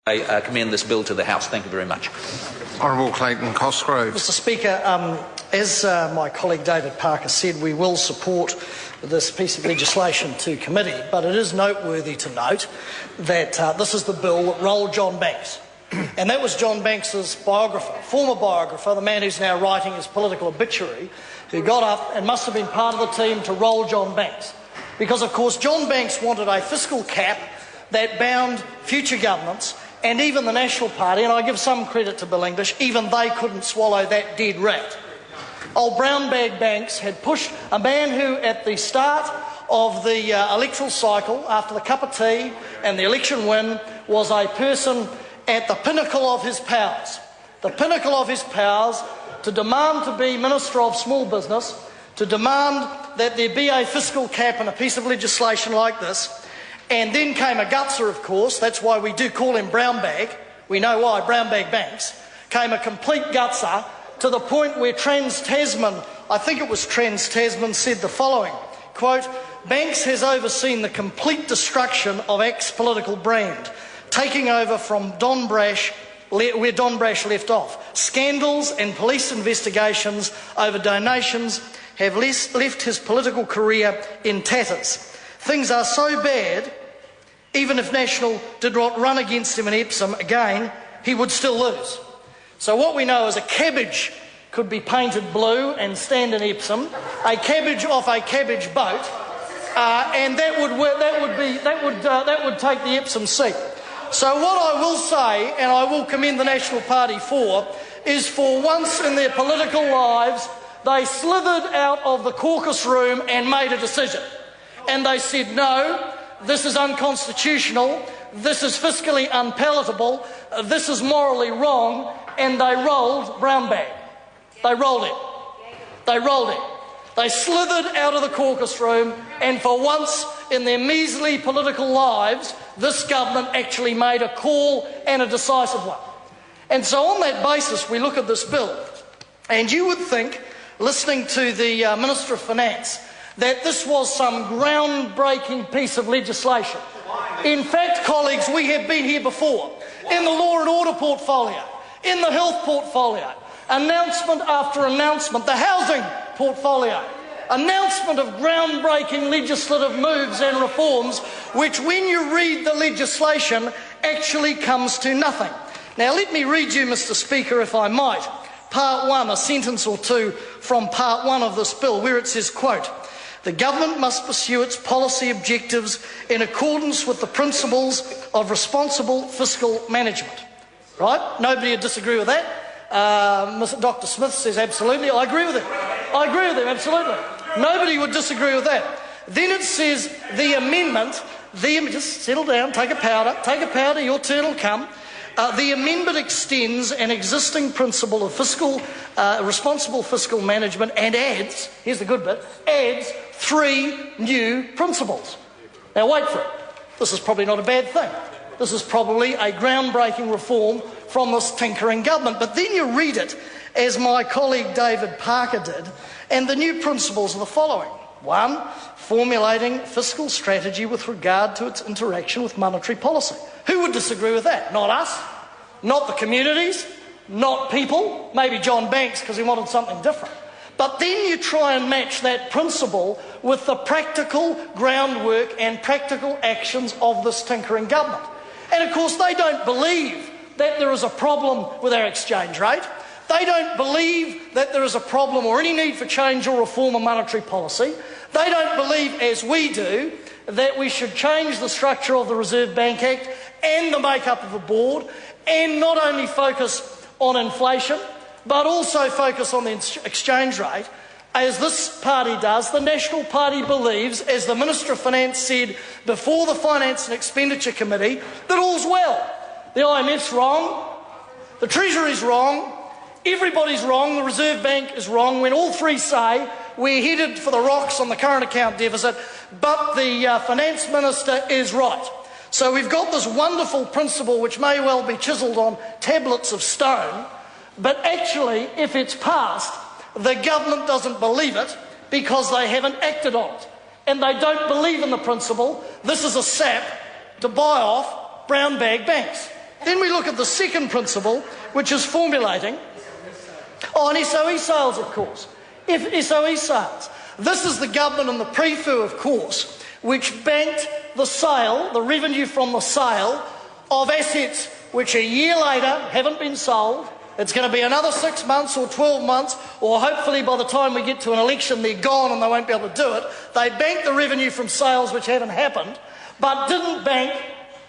I commend this bill to the House. Thank you very much. Honourable Clayton Cosgrove. Mr Speaker, as my colleague David Parker said, we will support this piece of legislation to committee, but it is noteworthy to note that this is the bill that rolled John Banks. And that was John Banks's biographer, former biographer, the man who's now writing his political obituary, who got up and must have been part of the team to roll John Banks. Because, of course, John Banks wanted a fiscal cap that bound future governments and even the National Party, and I give some credit to Bill English, even they couldn't swallow that dead rat. Old brown bag Banks had pushed a man who, at the start of the electoral cycle, after the cup of tea and the election win, was a person at the pinnacle of his powers. The pinnacle of his powers to demand to be Minister of Small Business, to demand that there be a fiscal cap in a piece of legislation like this. And then came a gutser, of course, that's why we do call him brown bag. We know why, brown bag Banks. Came a complete gutser to the point where Trans-Tasman, I think it was Trans-Tasman, said the following, quote, "Banks has overseen the complete destruction of ACT's political brand, taking over from where Don Brash left off. Scandals and police investigations over donations have left his political career in tatters. Things are so bad, even if National did not run against him in Epsom again, he would still lose." So what we know is a cabbage could be painted blue and stand in Epsom, a cabbage off a cabbage boat, and that would take the Epsom seat. So what I will say, and I will commend the National Party for, is for once in their political lives, they slithered out of the caucus room and made a decision. And they said, no, this is unconstitutional, this is fiscally unpalatable, this is morally wrong, and they rolled brown bag. They rolled it. They rolled it. They slithered out of the caucus room, and for once in their measly political lives, this government actually made a call, and a decisive one. And so on that basis, we look at this bill, and you would think, listening to the Minister of Finance, that this was some groundbreaking piece of legislation. In fact, colleagues, we have been here before, in the law and order portfolio, in the health portfolio, announcement after announcement, the housing portfolio, announcement of groundbreaking legislative moves and reforms, which when you read the legislation actually comes to nothing. Now let me read you, Mr Speaker, if I might, part one, a sentence or two from part one of this bill, where it says, quote, "The government must pursue its policy objectives in accordance with the principles of responsible fiscal management." Right? Nobody would disagree with that. Dr Smith says absolutely. I agree with him. I agree with him, absolutely. Nobody would disagree with that. Then it says the amendment, just settle down, take a powder, your turn will come. The amendment extends an existing principle of responsible fiscal management and adds, here's the good bit, adds 3 new principles. Now wait for it. This is probably not a bad thing. This is probably a groundbreaking reform from this tinkering government. But then you read it, as my colleague David Parker did, and the new principles are the following. 1, formulating fiscal strategy with regard to its interaction with monetary policy. Who would disagree with that? Not us, not the communities, not people, maybe John Banks because he wanted something different. But then you try and match that principle with the practical groundwork and practical actions of this tinkering government. And of course they don't believe that there is a problem with our exchange rate. They don't believe that there is a problem or any need for change or reform of monetary policy. They don't believe, as we do, that we should change the structure of the Reserve Bank Act and the makeup of the board, and not only focus on inflation, but also focus on the exchange rate, as this party does. The National Party believes, as the Minister of Finance said before the Finance and Expenditure Committee, that all's well. The IMF's wrong, the Treasury's wrong, everybody's wrong, the Reserve Bank is wrong, when all three say we're headed for the rocks on the current account deficit, but the Finance Minister is right. So we've got this wonderful principle which may well be chiselled on tablets of stone, but actually, if it's passed, the government doesn't believe it because they haven't acted on it. And they don't believe in the principle. This is a sap to buy off brown bag banks. Then we look at the second principle, which is formulating. Oh, and SOE sales, of course. If SOE sales. This is the government and the PREFU, of course, which banked the sale, the revenue from the sale of assets which a year later haven't been sold. It's going to be another 6 months or 12 months, or hopefully by the time we get to an election they're gone and they won't be able to do it. They banked the revenue from sales which haven't happened, but didn't bank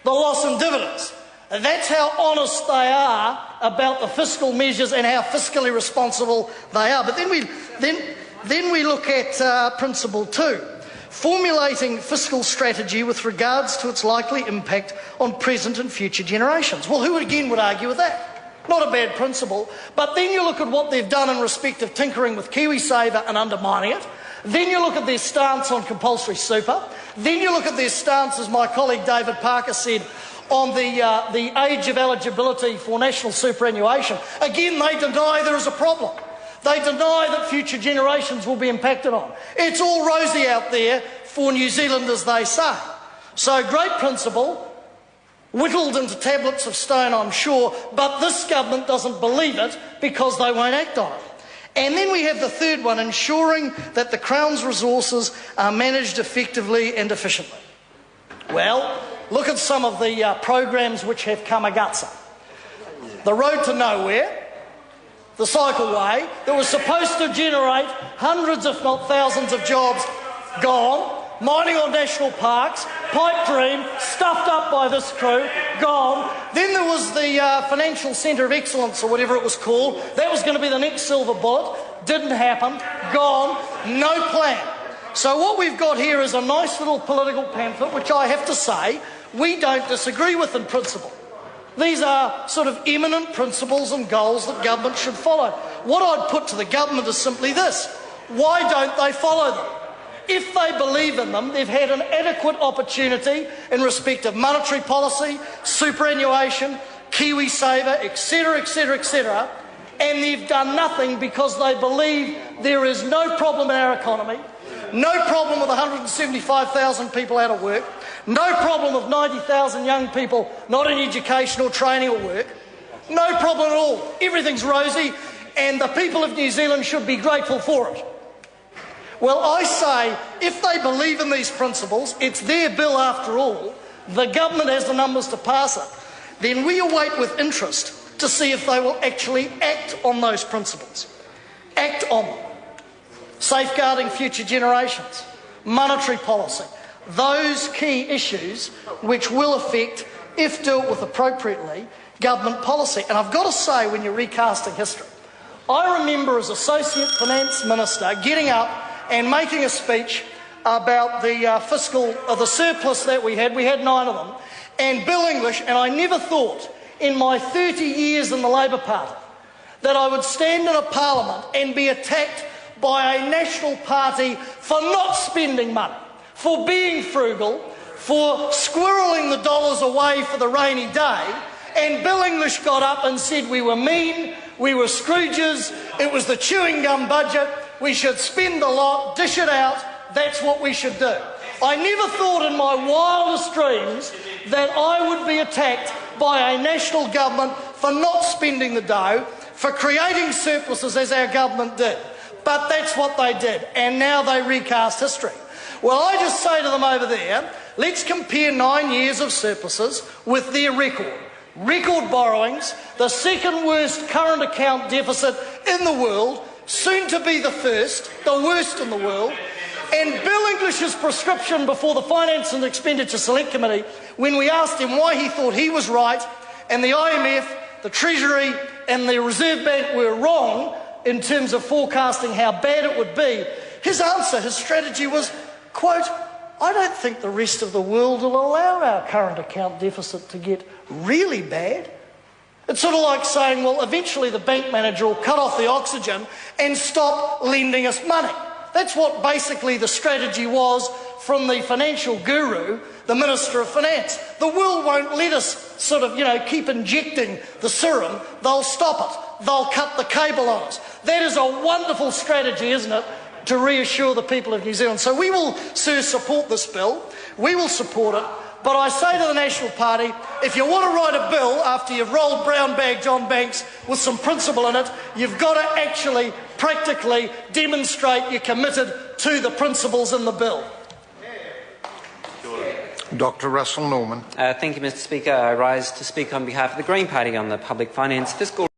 the loss in dividends. And that's how honest they are about the fiscal measures and how fiscally responsible they are. But then we look at principle 2, formulating fiscal strategy with regards to its likely impact on present and future generations. Well, who again would argue with that? Not a bad principle. But then you look at what they've done in respect of tinkering with KiwiSaver and undermining it. Then you look at their stance on compulsory super. Then you look at their stance, as my colleague David Parker said, on the age of eligibility for national superannuation. Again, they deny there is a problem. They deny that future generations will be impacted on. It's all rosy out there for New Zealanders, they say. So great principle, whittled into tablets of stone, I'm sure, but this government doesn't believe it because they won't act on it. And then we have the third one, ensuring that the Crown's resources are managed effectively and efficiently. Well, look at some of the programs which have come a gutser. The Road to Nowhere, the cycleway, that was supposed to generate hundreds if not thousands of jobs, gone. Mining on national parks, pipe dream, stuffed up by this crew, gone. Then there was the Financial Centre of Excellence, or whatever it was called. That was going to be the next silver bullet. Didn't happen. Gone. No plan. So what we've got here is a nice little political pamphlet, which I have to say we don't disagree with in principle. These are sort of eminent principles and goals that government should follow. What I'd put to the government is simply this: why don't they follow them? If they believe in them, they've had an adequate opportunity in respect of monetary policy, superannuation, KiwiSaver, etc., etc., etc., and they've done nothing because they believe there is no problem in our economy, no problem with 175,000 people out of work, no problem with 90,000 young people not in education or training or work, no problem at all. Everything's rosy, and the people of New Zealand should be grateful for it. Well, I say, if they believe in these principles, it's their bill after all, the government has the numbers to pass it, then we await with interest to see if they will actually act on those principles. Act on them. Safeguarding future generations, monetary policy, those key issues which will affect, if dealt with appropriately, government policy. And I've got to say, when you're recasting history, I remember as Associate Finance Minister getting up and making a speech about the the surplus that we had 9 of them, and Bill English, and I never thought in my 30 years in the Labour Party that I would stand in a parliament and be attacked by a national party for not spending money, for being frugal, for squirreling the dollars away for the rainy day, and Bill English got up and said we were mean, we were Scrooges, it was the chewing gum budget, we should spend a lot, dish it out, that's what we should do. I never thought in my wildest dreams that I would be attacked by a national government for not spending the dough, for creating surpluses as our government did. But that's what they did, and now they recast history. Well, I just say to them over there, let's compare 9 years of surpluses with their record. Record borrowings, the second worst current account deficit in the world, soon to be the first, the worst in the world, and Bill English's prescription before the Finance and Expenditure Select Committee, when we asked him why he thought he was right and the IMF, the Treasury and the Reserve Bank were wrong in terms of forecasting how bad it would be, his answer, his strategy was, quote, I don't think the rest of the world will allow our current account deficit to get really bad. It's sort of like saying, well, eventually the bank manager will cut off the oxygen and stop lending us money. That's what basically the strategy was from the financial guru, the Minister of Finance. The world won't let us sort of, keep injecting the serum. They'll stop it. They'll cut the cable on us. That is a wonderful strategy, isn't it, to reassure the people of New Zealand. So we will, sir, support this bill. We will support it. But I say to the National Party, if you want to write a bill after you've rolled brown bag John Banks with some principle in it, you've got to actually practically demonstrate you're committed to the principles in the bill. Dr. Russell Norman. Thank you, Mr. Speaker. I rise to speak on behalf of the Green Party on the public finance fiscal